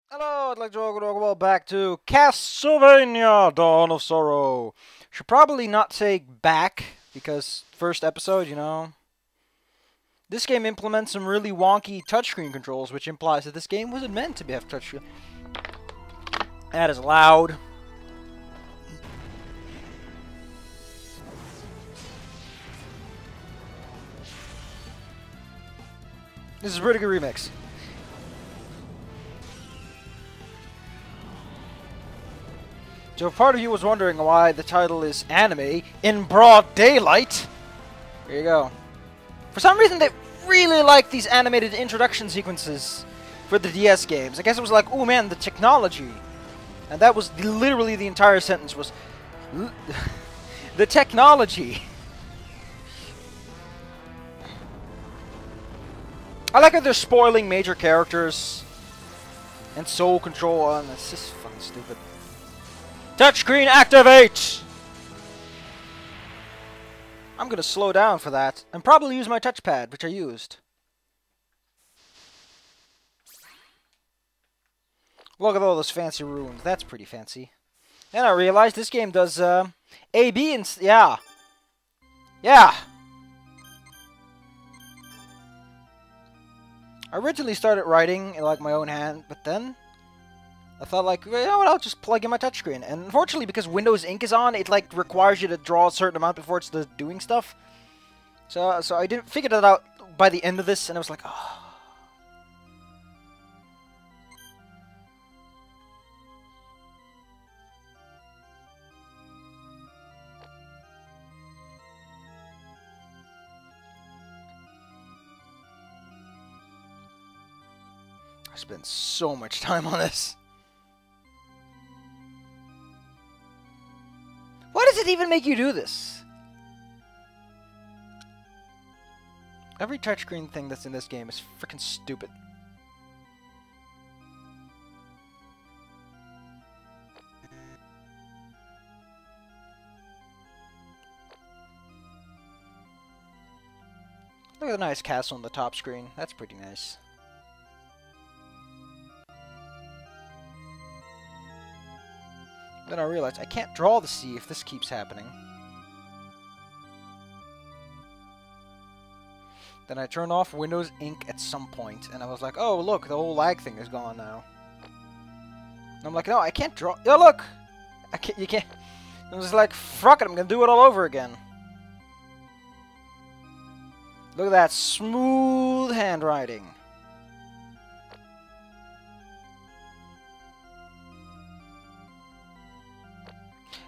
Hello, I'd like to welcome back to Castlevania Dawn of Sorrow. Should probably not say back, because first episode, you know. This game implements some really wonky touchscreen controls, which implies that this game wasn't meant to have touchscreen. That is loud. This is a pretty good remix. So if part of you was wondering why the title is Anime in Broad Daylight, here you go. For some reason they really like these animated introduction sequences for the DS games. I guess it was like, oh man, the technology. And that was literally the entire sentence was the technology. I like how they're spoiling major characters and soul control on this. This is fucking stupid. Touchscreen activate! I'm gonna slow down for that and probably use my touchpad, which I used. Look at all those fancy runes. That's pretty fancy. And I realized this game does A, B, and yeah. Yeah. I originally started writing in like my own hand, but then I thought like, you know what, I'll just plug in my touchscreen. And unfortunately, because Windows Ink is on, it like requires you to draw a certain amount before it's doing stuff. So I didn't figure that out by the end of this, and I was like, oh. I spent so much time on this. Why does it even make you do this? Every touchscreen thing that's in this game is freaking stupid. Look at the nice castle on the top screen. That's pretty nice. Then I realized I can't draw the sea if this keeps happening. Then I turned off Windows Ink at some point, and I was like, oh, look, the whole lag thing is gone now. And I'm like, no, I can't draw. Oh, look! I can't, you can't. I was like, fuck it, I'm gonna do it all over again. Look at that smooth handwriting.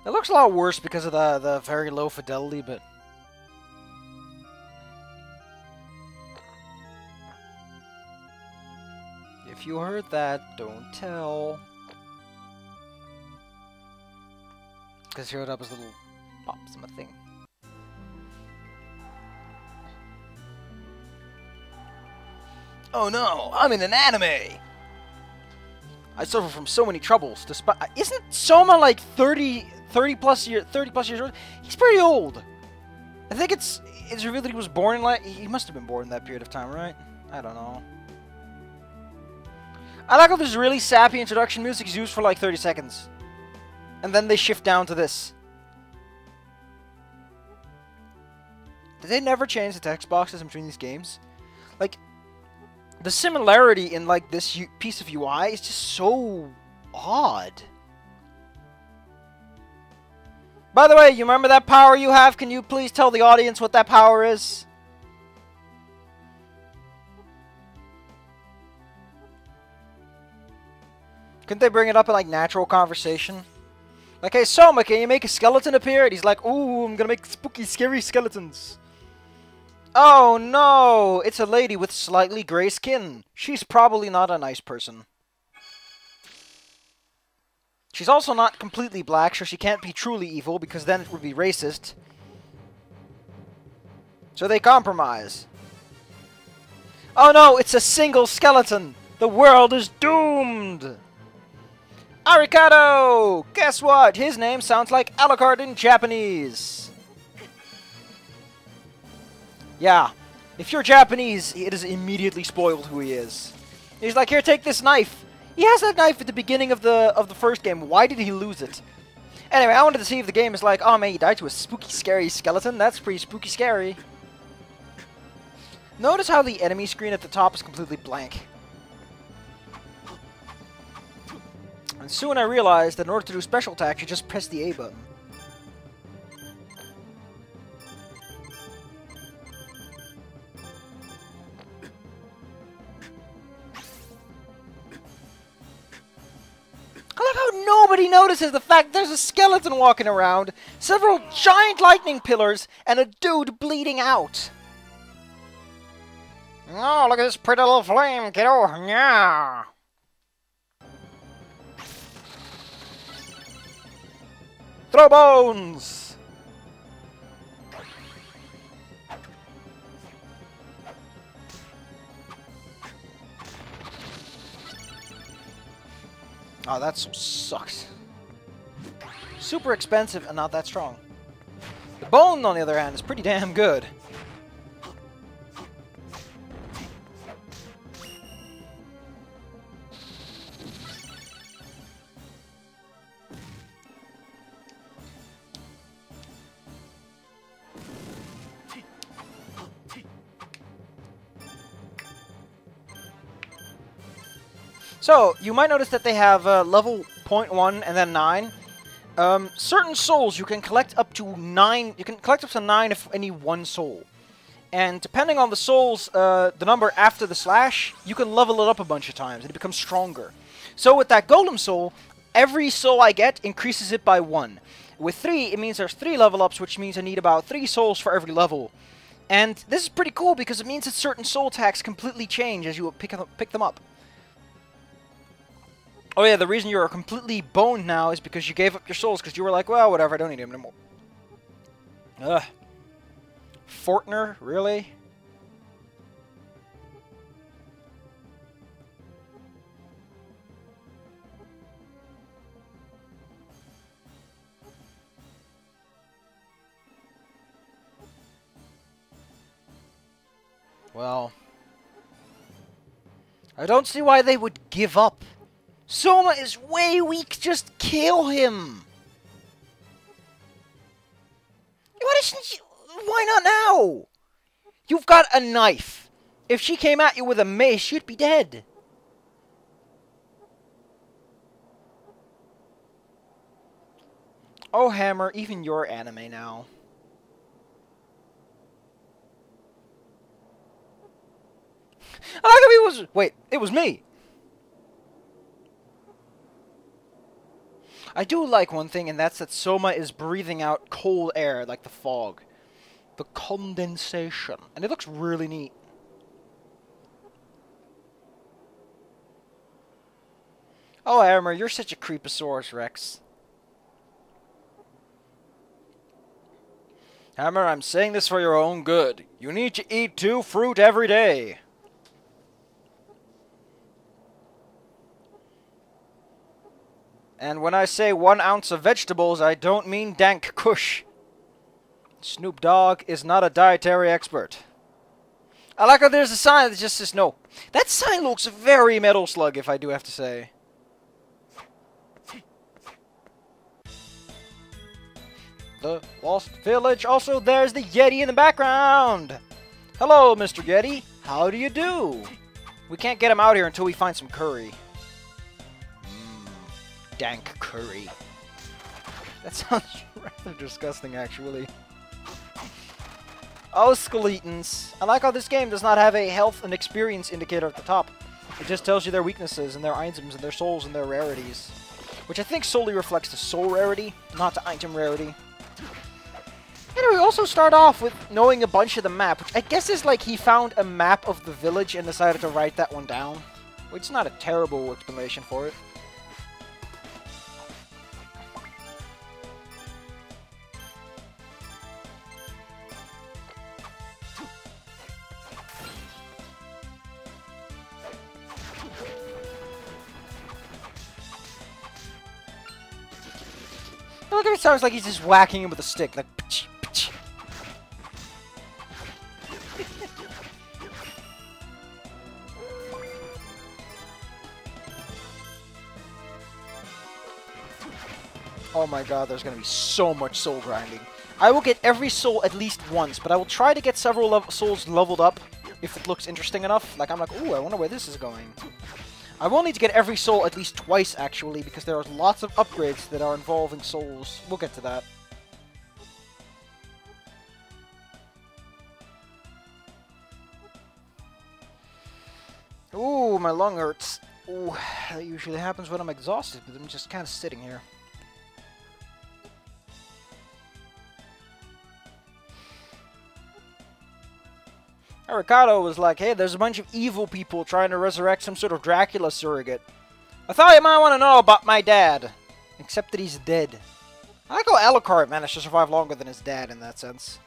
It looks a lot worse because of the very low fidelity, but if you heard that, don't tell. Because it showed up as little pops on my thing. Oh no, I'm in an anime! I suffer from so many troubles. Despite isn't Soma like 30 plus years old? He's pretty old. I think it's revealed that he was born in like he must have been born in that period of time, right? I don't know. I like how this really sappy introduction music is used for like 30 seconds. And then they shift down to this. Did they never change the text boxes between these games? Like, the similarity in like this piece of UI is just so odd. By the way, you remember that power you have? Can you please tell the audience what that power is? Couldn't they bring it up in like natural conversation? Like, hey Soma, can you make a skeleton appear? And he's like, ooh, I'm gonna make spooky, scary skeletons. Oh no! It's a lady with slightly gray skin. She's probably not a nice person. She's also not completely black, so she can't be truly evil, because then it would be racist. So they compromise. Oh no, it's a single skeleton! The world is doomed! Arigato! Guess what? His name sounds like Alucard in Japanese. Yeah, if you're Japanese, it is immediately spoiled who he is. He's like, here, take this knife. He has that knife at the beginning of the first game. Why did he lose it? Anyway, I wanted to see if the game is like, oh man, you died to a spooky, scary skeleton. That's pretty spooky, scary. Notice how the enemy screen at the top is completely blank. And soon I realized that in order to do special attack, you just press the A button. I like how nobody notices the fact there's a skeleton walking around, several giant lightning pillars, and a dude bleeding out. Oh, look at this pretty little flame, kiddo. Yeah. Throw bones! Oh, that sucks. Super expensive and not that strong. The bone, on the other hand, is pretty damn good. So, you might notice that they have level 0.1 and then 9. Certain souls you can collect up to 9. You can collect up to 9 of any one soul. And depending on the souls, the number after the slash, you can level it up a bunch of times and it becomes stronger. So with that golem soul, every soul I get increases it by 1. With 3, it means there's 3 level ups, which means I need about 3 souls for every level. And this is pretty cool because it means that certain soul attacks completely change as you pick them up. Oh yeah, the reason you're completely boned now is because you gave up your souls, because you were like, well, whatever, I don't need them anymore. Ugh. Fortner? Really? Well, I don't see why they would give up. Soma is way weak, just kill him! Why not now? You've got a knife. If she came at you with a mace, you'd be dead. Oh, Hammer, even you're anime now. I like how he was... Wait, it was me. I do like one thing, and that's that Soma is breathing out cold air, like the fog. The condensation. And it looks really neat. Oh, Hammer, you're such a Creeposaurus Rex. Hammer, I'm saying this for your own good. You need to eat 2 fruit every day. And when I say 1 ounce of vegetables, I don't mean dank kush. Snoop Dogg is not a dietary expert. I like how there's a sign that just says no. That sign looks very Metal Slug, if I do have to say. The Lost Village. Also, there's the Yeti in the background. Hello, Mr. Yeti. How do you do? We can't get him out here until we find some curry. Dank curry. That sounds rather disgusting, actually. Oh, skeletons. I like how this game does not have a health and experience indicator at the top. It just tells you their weaknesses and their items and their souls and their rarities. Which I think solely reflects the soul rarity, not the item rarity. Anyway, we also start off with knowing a bunch of the map, which I guess is like he found a map of the village and decided to write that one down. Which is not a terrible explanation for it. Look at it, sounds like he's just whacking him with a stick, like pch, pch. Oh my god, there's gonna be so much soul grinding. I will get every soul at least once, but I will try to get several souls leveled up if it looks interesting enough. Like, I'm like, ooh, I wonder where this is going. I will need to get every soul at least twice, actually, because there are lots of upgrades that are involving souls. We'll get to that. Ooh, my lung hurts. Ooh, that usually happens when I'm exhausted, but I'm just kind of sitting here. Ricardo was like, hey, there's a bunch of evil people trying to resurrect some sort of Dracula surrogate. I thought you might want to know about my dad. Except that he's dead. I like how Alucard managed to survive longer than his dad in that sense.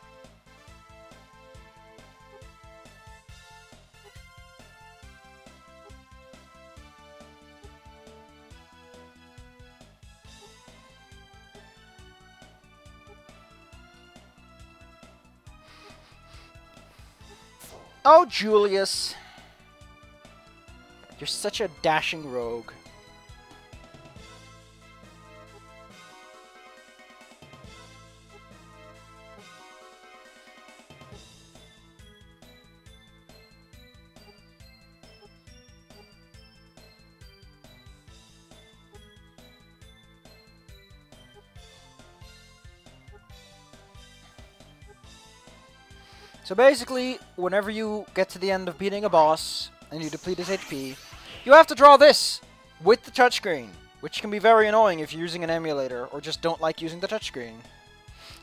Oh, Julius. You're such a dashing rogue. So basically, whenever you get to the end of beating a boss and you deplete his HP, you have to draw this with the touchscreen, which can be very annoying if you're using an emulator or just don't like using the touchscreen.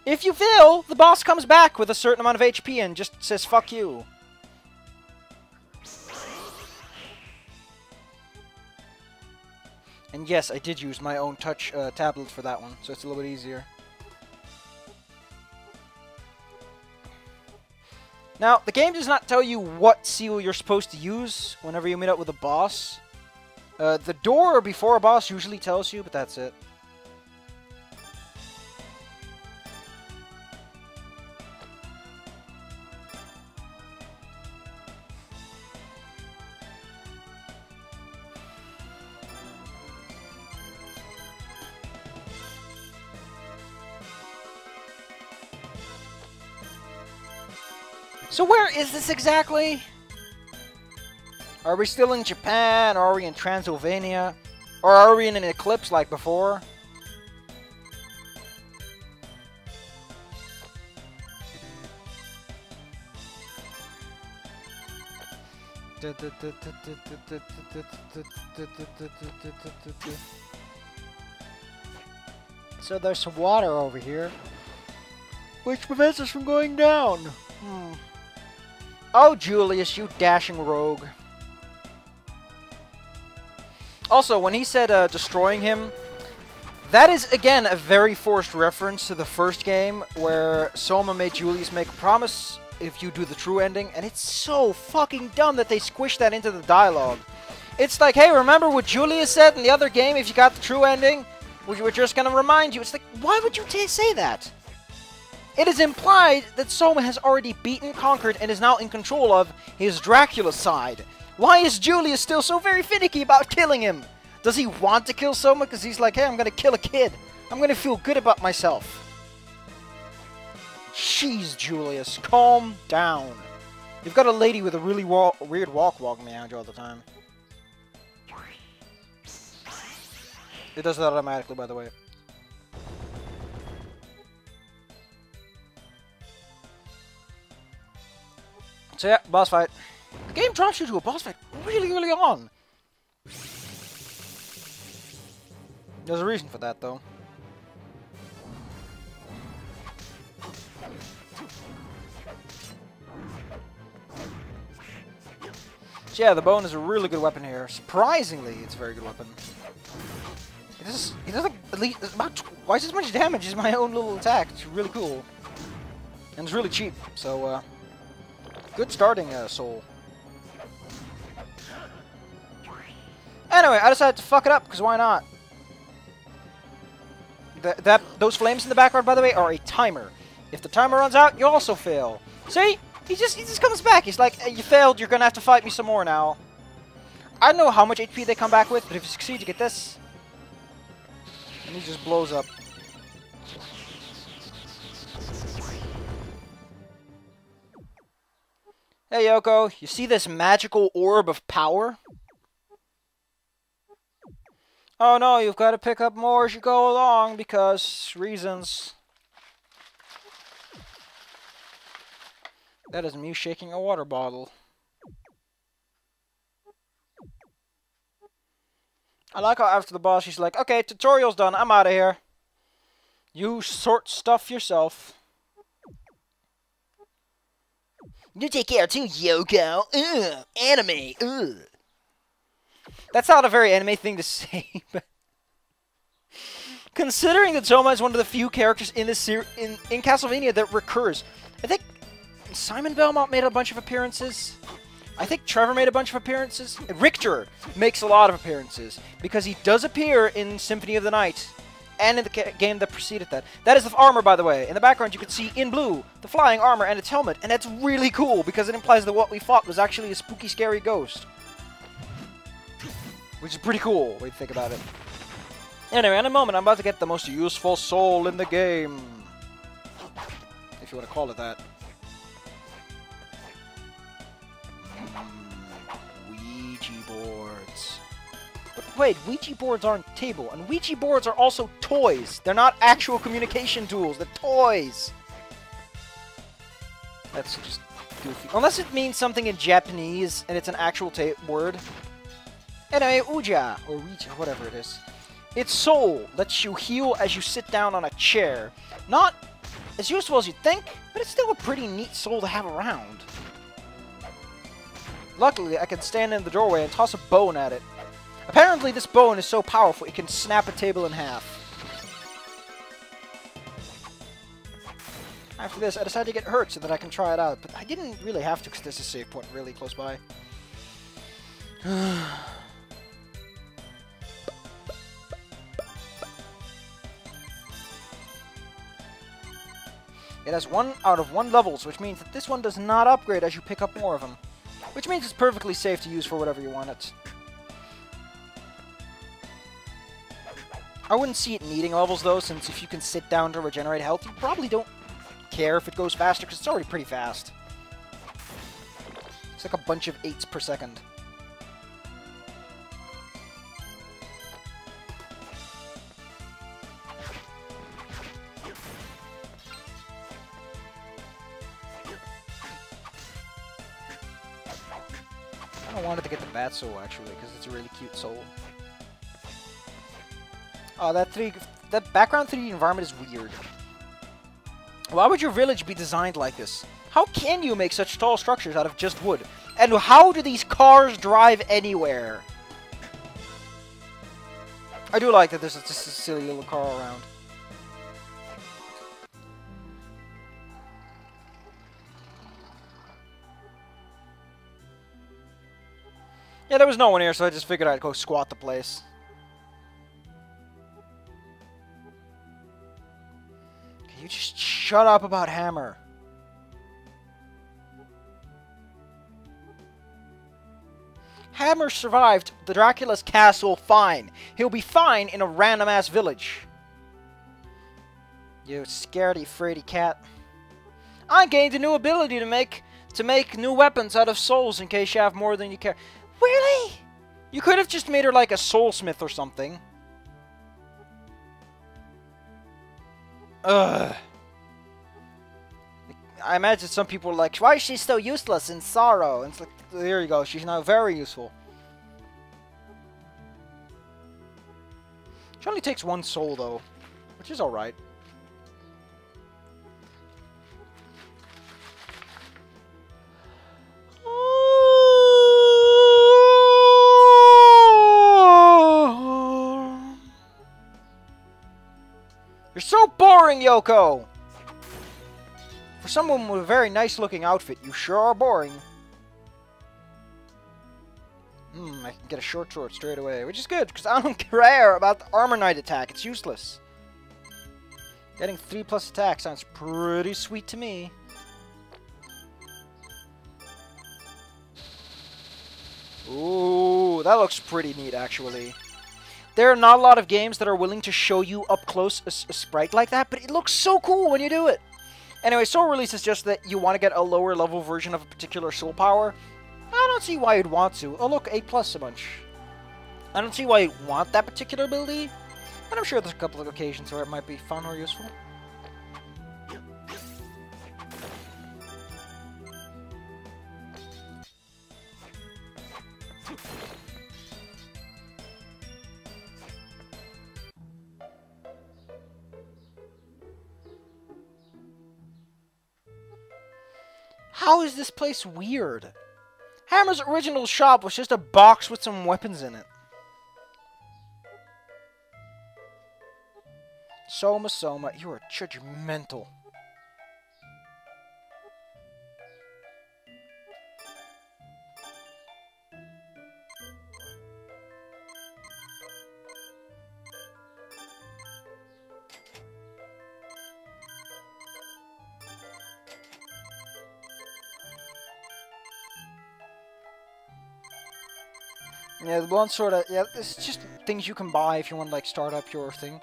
If you fail, the boss comes back with a certain amount of HP and just says fuck you. And yes, I did use my own touch tablet for that one, so it's a little bit easier. Now, the game does not tell you what seal you're supposed to use whenever you meet up with a boss. The door before a boss usually tells you, but that's it. So where is this exactly? Are we still in Japan? Or are we in Transylvania? Or are we in an eclipse like before? So there's some water over here, which prevents us from going down. Oh, Julius, you dashing rogue. Also, when he said destroying him, that is, again, a very forced reference to the first game, where Soma made Julius make a promise if you do the true ending, and it's so fucking dumb that they squished that into the dialogue. It's like, hey, remember what Julius said in the other game if you got the true ending? We were just gonna remind you. It's like, why would you say that? It is implied that Soma has already beaten, conquered, and is now in control of his Dracula side. Why is Julius still so very finicky about killing him? Does he want to kill Soma because he's like, hey, I'm gonna kill a kid. I'm gonna feel good about myself. Jeez, Julius, calm down. You've got a lady with a really weird walk walking behind you all the time. It does that automatically, by the way. So yeah, boss fight. The game drops you to a boss fight really early on. There's a reason for that, though. So yeah, the bone is a really good weapon here. Surprisingly, it's a very good weapon. It does like at least about twice as much damage as my own little attack. It's really cool. And it's really cheap, so good starting soul. Anyway, I decided to fuck it up, because why not? Those flames in the background, by the way, are a timer. If the timer runs out, you also fail. See? He just comes back. He's like, hey, you failed, you're gonna have to fight me some more now. I don't know how much HP they come back with, but if you succeed, you get this. And he just blows up. Hey, Yoko, you see this magical orb of power? Oh no, you've got to pick up more as you go along because reasons. That is me shaking a water bottle. I like how after the boss she's like, okay, tutorial's done, I'm out of here. You sort stuff yourself. You take care too, Yoko. Ugh, anime. Ugh. That's not a very anime thing to say, but considering that Soma is one of the few characters in this in Castlevania that recurs, I think Simon Belmont made a bunch of appearances. I think Trevor made a bunch of appearances. Richter makes a lot of appearances because he does appear in Symphony of the Night and in the game that preceded that. That is the armor, by the way. In the background, you can see in blue the flying armor and its helmet, and that's really cool because it implies that what we fought was actually a spooky, scary ghost. Which is pretty cool when you think about it. Anyway, in a moment, I'm about to get the most useful soul in the game. If you want to call it that. Ouija boards. But wait, Ouija boards aren't table, and Ouija boards are also toys. They're not actual communication tools, they're toys. That's just goofy. Unless it means something in Japanese, and it's an actual word. Anyway, Ouija, or Ouija, whatever it is. Its soul lets you heal as you sit down on a chair. Not as useful as you'd think, but it's still a pretty neat soul to have around. Luckily, I can stand in the doorway and toss a bone at it. Apparently, this bone is so powerful it can snap a table in half. After this, I decided to get hurt so that I can try it out, but I didn't really have to because there's a save point really close by. It has 1 out of 1 levels, which means that this one does not upgrade as you pick up more of them. Which means it's perfectly safe to use for whatever you want it. I wouldn't see it needing levels though, since if you can sit down to regenerate health, you probably don't care if it goes faster, because it's already pretty fast. It's like a bunch of 8s per second. I wanted to get the Bat Soul actually, because it's a really cute soul. Oh, that background 3D environment is weird. Why would your village be designed like this? How can you make such tall structures out of just wood? And how do these cars drive anywhere? I do like that there's just a silly little car around. Yeah, there was no one here, so I just figured I'd go squat the place. Can you just shut up about Hammer? Hammer survived the Dracula's castle fine. He'll be fine in a random-ass village. You scaredy, fraidy cat. I gained a new ability to make new weapons out of souls in case you have more than you care. Really? You could have just made her like a soulsmith or something. Ugh. I imagine some people are like, why is she so useless in Sorrow? And it's like, there you go, she's now very useful. She only takes 1 soul though, which is alright. You're so boring, Yoko! For someone with a very nice-looking outfit, you sure are boring. I can get a short sword straight away, which is good, because I don't care about the Armor Knight attack. It's useless. Getting 3+ attack sounds pretty sweet to me. Ooh, that looks pretty neat, actually. There are not a lot of games that are willing to show you up close a sprite like that, but it looks so cool when you do it. Anyway, soul release is just that you want to get a lower level version of a particular soul power. I don't see why you'd want to. Oh look, 8+ a bunch. I don't see why you'd want that particular ability, but I'm sure there's a couple of occasions where it might be fun or useful. How is this place weird? Hammer's original shop was just a box with some weapons in it. Soma, you are judgmental. Yeah, the one sort of, yeah, it's just things you can buy if you want to, like, start up your thing.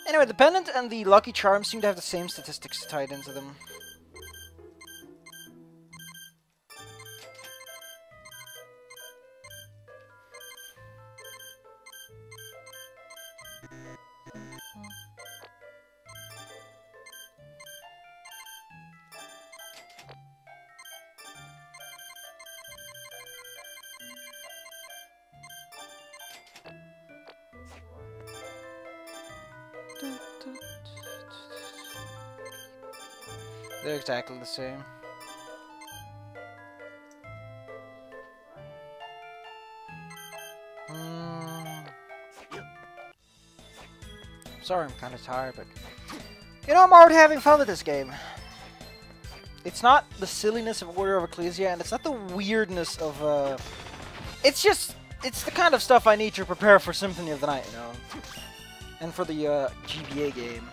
Anyway, the pendant and the lucky charm seem to have the same statistics tied into them. They're exactly the same. Sorry, I'm kind of tired, but... You know, I'm already having fun with this game. It's not the silliness of Order of Ecclesia, and it's not the weirdness of, It's just... It's the kind of stuff I need to prepare for Symphony of the Night, you know? And for the, GBA game.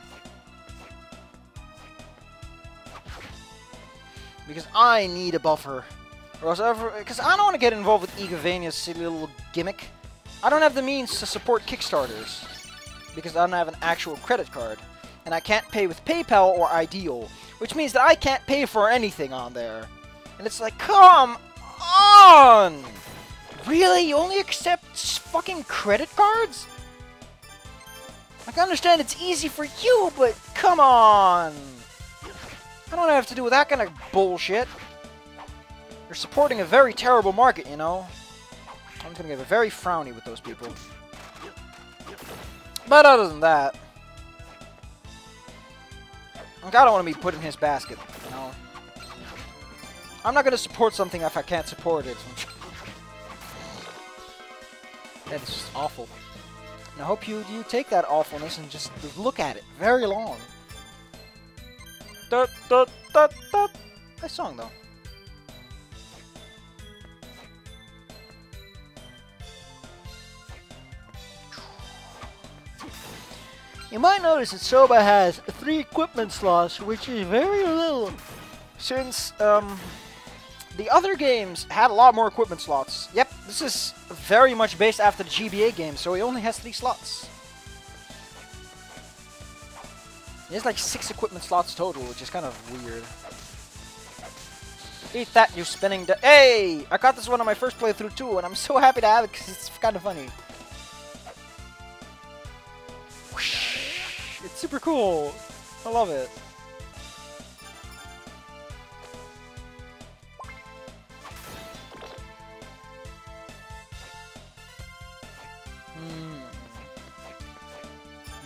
Because I need a buffer. Or else because I don't want to get involved with Igavania's silly little gimmick. I don't have the means to support Kickstarters. Because I don't have an actual credit card. And I can't pay with PayPal or Ideal. Which means that I can't pay for anything on there. And it's like, come on! Really? You only accept fucking credit cards? Like, I understand it's easy for you, but come on! I don't have to do with that kind of bullshit. You're supporting a very terrible market, you know? I'm gonna get very frowny with those people. But other than that... Like, I don't want to be put in his basket, you know? I'm not gonna support something if I can't support it. That's just awful. And I hope you take that awfulness and just look at it very long. Nice song, though. You might notice that Soma has 3 equipment slots, which is very little, since the other games had a lot more equipment slots. Yep, this is very much based after the GBA game, so he only has 3 slots. He has like 6 equipment slots total, which is kind of weird. Eat that, you spinning Hey! I got this one on my first playthrough too, and I'm so happy to have it because it's kind of funny. It's super cool. I love it.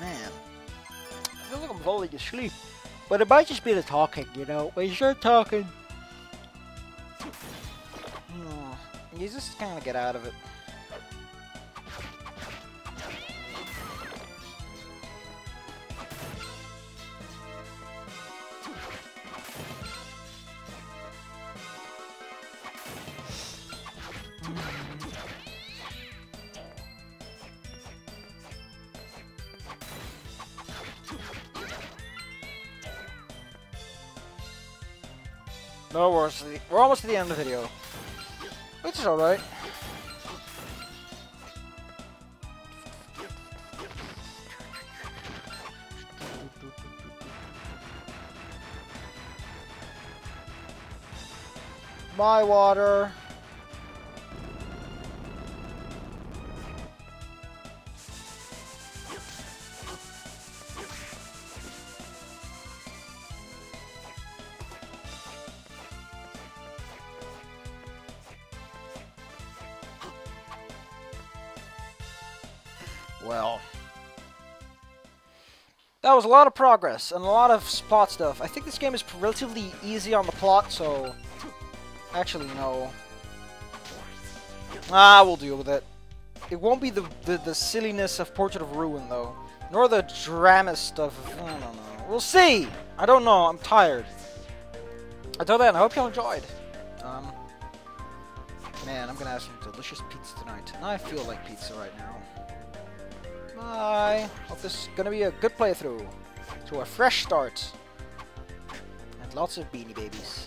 Man. I feel like I'm falling asleep. But it might just be the talking, you know? When you start talking... You just kind of get out of it. No worries. We're almost to the end of the video. Which is alright. my water. Well, that was a lot of progress and a lot of plot stuff. I think this game is relatively easy on the plot, so... Actually, no. We'll deal with it. It won't be the silliness of Portrait of Ruin, though. Nor the drama stuff of... I don't know. We'll see! I don't know, I'm tired. Until then, I hope you enjoyed. Man, I'm gonna have some delicious pizza tonight. And I feel like pizza right now. Bye. Hope this is gonna be a good playthrough. To a fresh start. And lots of Beanie Babies.